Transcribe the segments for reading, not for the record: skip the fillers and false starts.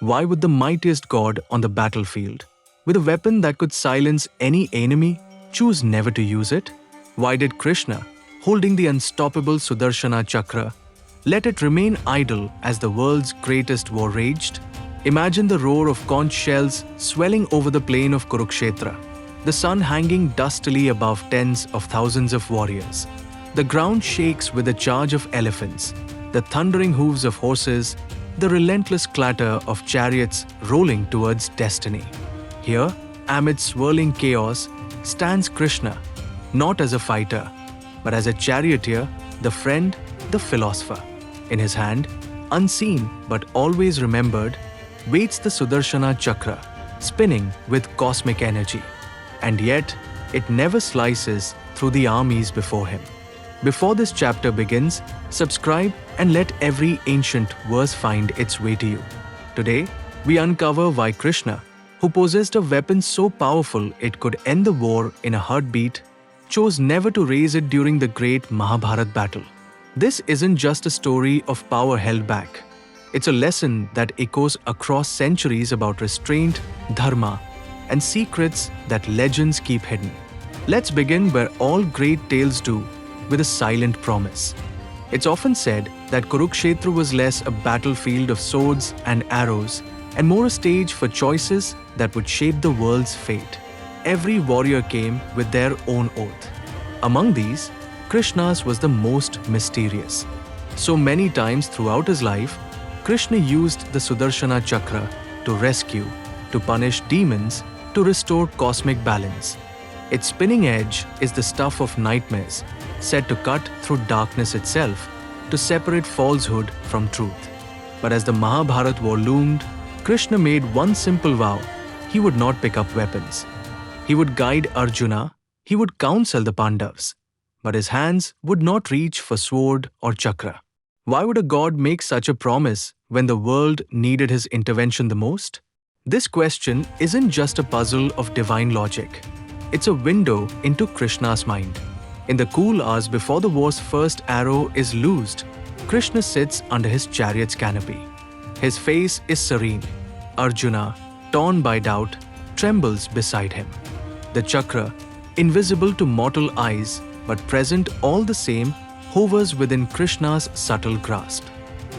Why would the mightiest god on the battlefield, with a weapon that could silence any enemy, choose never to use it? Why did Krishna, holding the unstoppable Sudarshana Chakra, let it remain idle as the world's greatest war raged? Imagine the roar of conch shells swelling over the plain of Kurukshetra, the sun hanging dustily above tens of thousands of warriors. The ground shakes with the charge of elephants, the thundering hooves of horses, the relentless clatter of chariots rolling towards destiny. Here, amid swirling chaos, stands Krishna, not as a fighter, but as a charioteer, the friend, the philosopher. In his hand, unseen but always remembered, waits the Sudarshana Chakra, spinning with cosmic energy. And yet, it never slices through the armies before him. Before this chapter begins, subscribe and let every ancient verse find its way to you. Today, we uncover why Krishna, who possessed a weapon so powerful it could end the war in a heartbeat, chose never to raise it during the great Mahabharata battle. This isn't just a story of power held back. It's a lesson that echoes across centuries about restraint, dharma, and secrets that legends keep hidden. Let's begin where all great tales do, with a silent promise. It's often said that Kurukshetra was less a battlefield of swords and arrows and more a stage for choices that would shape the world's fate. Every warrior came with their own oath. Among these, Krishna's was the most mysterious. So many times throughout his life, Krishna used the Sudarshana Chakra to rescue, to punish demons, to restore cosmic balance. Its spinning edge is the stuff of nightmares, said to cut through darkness itself, to separate falsehood from truth. But as the Mahabharata war loomed, Krishna made one simple vow: he would not pick up weapons. He would guide Arjuna, he would counsel the Pandavas, but his hands would not reach for sword or chakra. Why would a god make such a promise when the world needed his intervention the most? This question isn't just a puzzle of divine logic. It's a window into Krishna's mind. In the cool hours before the war's first arrow is loosed, Krishna sits under his chariot's canopy. His face is serene. Arjuna, torn by doubt, trembles beside him. The chakra, invisible to mortal eyes but present all the same, hovers within Krishna's subtle grasp.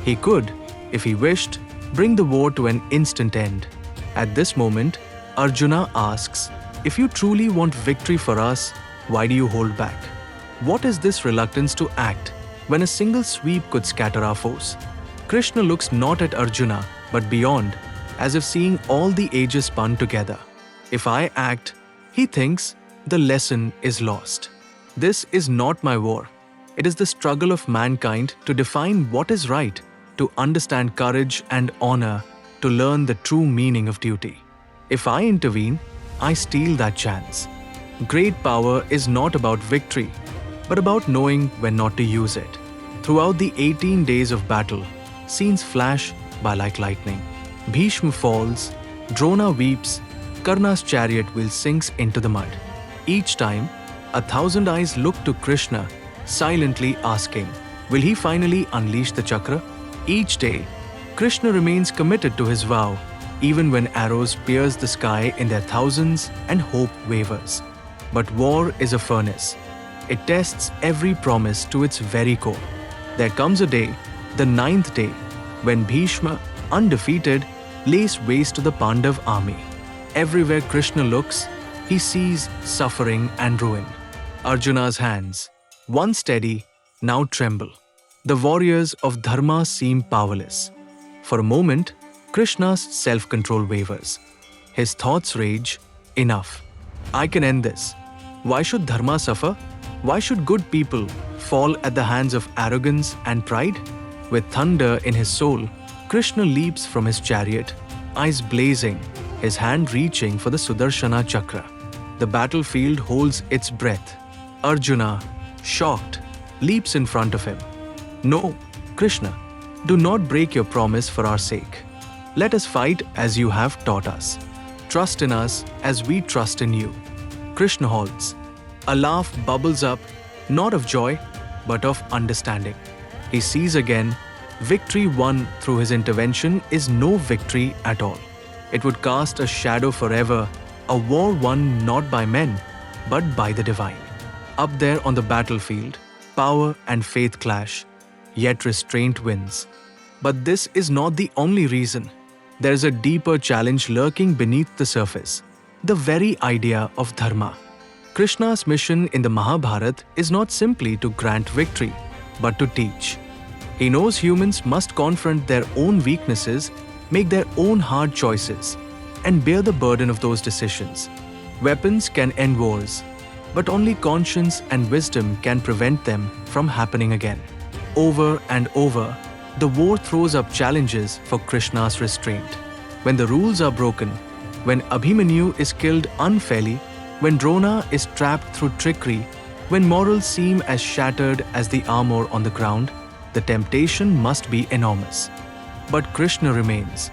He could, if he wished, bring the war to an instant end. At this moment, Arjuna asks, "If you truly want victory for us, why do you hold back? What is this reluctance to act when a single sweep could scatter our foes?" Krishna looks not at Arjuna but beyond, as if seeing all the ages spun together. If I act, he thinks, the lesson is lost. This is not my war. It is the struggle of mankind to define what is right, to understand courage and honor, to learn the true meaning of duty. If I intervene, I steal that chance. Great power is not about victory, but about knowing when not to use it. Throughout the 18 days of battle, scenes flash by like lightning. Bhishma falls, Drona weeps, Karna's chariot wheel sinks into the mud. Each time, 1,000 eyes look to Krishna, silently asking, will he finally unleash the chakra? Each day, Krishna remains committed to his vow, even when arrows pierce the sky in their thousands and hope wavers. But war is a furnace. It tests every promise to its very core. There comes a day, the 9th day, when Bhishma, undefeated, lays waste to the Pandav army. Everywhere Krishna looks, he sees suffering and ruin. Arjuna's hands, once steady, now tremble. The warriors of dharma seem powerless. For a moment, Krishna's self-control wavers. His thoughts rage, enough. I can end this. Why should dharma suffer? Why should good people fall at the hands of arrogance and pride? With thunder in his soul, Krishna leaps from his chariot, eyes blazing, his hand reaching for the Sudarshana Chakra. The battlefield holds its breath. Arjuna, shocked, leaps in front of him. No, Krishna, do not break your promise for our sake. Let us fight as you have taught us. Trust in us as we trust in you. Krishna halts. A laugh bubbles up, not of joy, but of understanding. He sees again, victory won through his intervention is no victory at all. It would cast a shadow forever, a war won not by men, but by the divine. Up there on the battlefield, power and faith clash, yet restraint wins. But this is not the only reason. There is a deeper challenge lurking beneath the surface, the very idea of dharma. Krishna's mission in the Mahabharata is not simply to grant victory, but to teach. He knows humans must confront their own weaknesses, make their own hard choices, and bear the burden of those decisions. Weapons can end wars, but only conscience and wisdom can prevent them from happening again. Over and over, the war throws up challenges for Krishna's restraint. When the rules are broken, when Abhimanyu is killed unfairly, when Drona is trapped through trickery, when morals seem as shattered as the armor on the ground, the temptation must be enormous. But Krishna remains,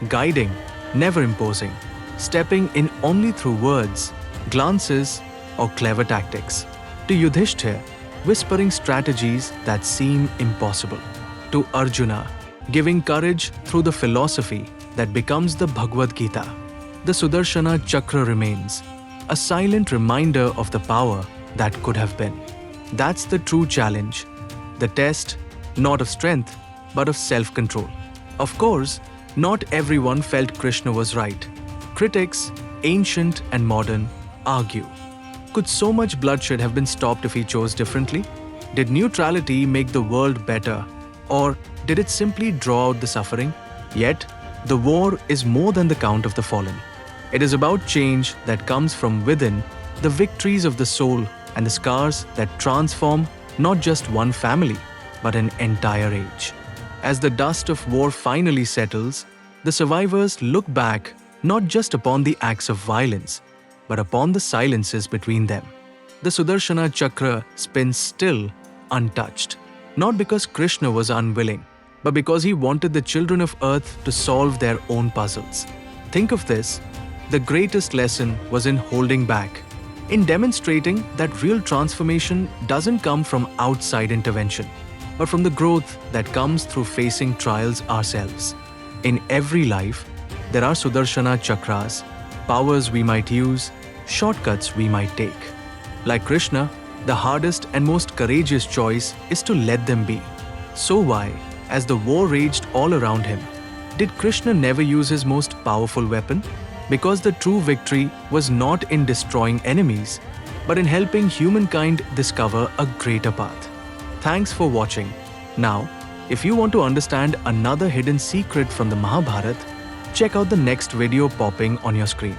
guiding, never imposing, stepping in only through words, glances, or clever tactics. To Yudhishthir, whispering strategies that seem impossible. To Arjuna, giving courage through the philosophy that becomes the Bhagavad Gita. The Sudarshana Chakra remains, a silent reminder of the power that could have been. That's the true challenge, the test, not of strength, but of self-control. Of course, not everyone felt Krishna was right. Critics, ancient and modern, argue. Could so much bloodshed have been stopped if he chose differently? Did neutrality make the world better? Or did it simply draw out the suffering? Yet, the war is more than the count of the fallen. It is about change that comes from within, the victories of the soul and the scars that transform not just one family, but an entire age. As the dust of war finally settles, the survivors look back not just upon the acts of violence, but upon the silences between them. The Sudarshana Chakra spins still, untouched, not because Krishna was unwilling, but because he wanted the children of earth to solve their own puzzles. Think of this, the greatest lesson was in holding back, in demonstrating that real transformation doesn't come from outside intervention, but from the growth that comes through facing trials ourselves. In every life, there are Sudarshana Chakras, powers we might use, shortcuts we might take. Like Krishna, the hardest and most courageous choice is to let them be. So why, as the war raged all around him, did Krishna never use his most powerful weapon? Because the true victory was not in destroying enemies, but in helping humankind discover a greater path. Thanks for watching. Now, if you want to understand another hidden secret from the Mahabharata, check out the next video popping on your screen.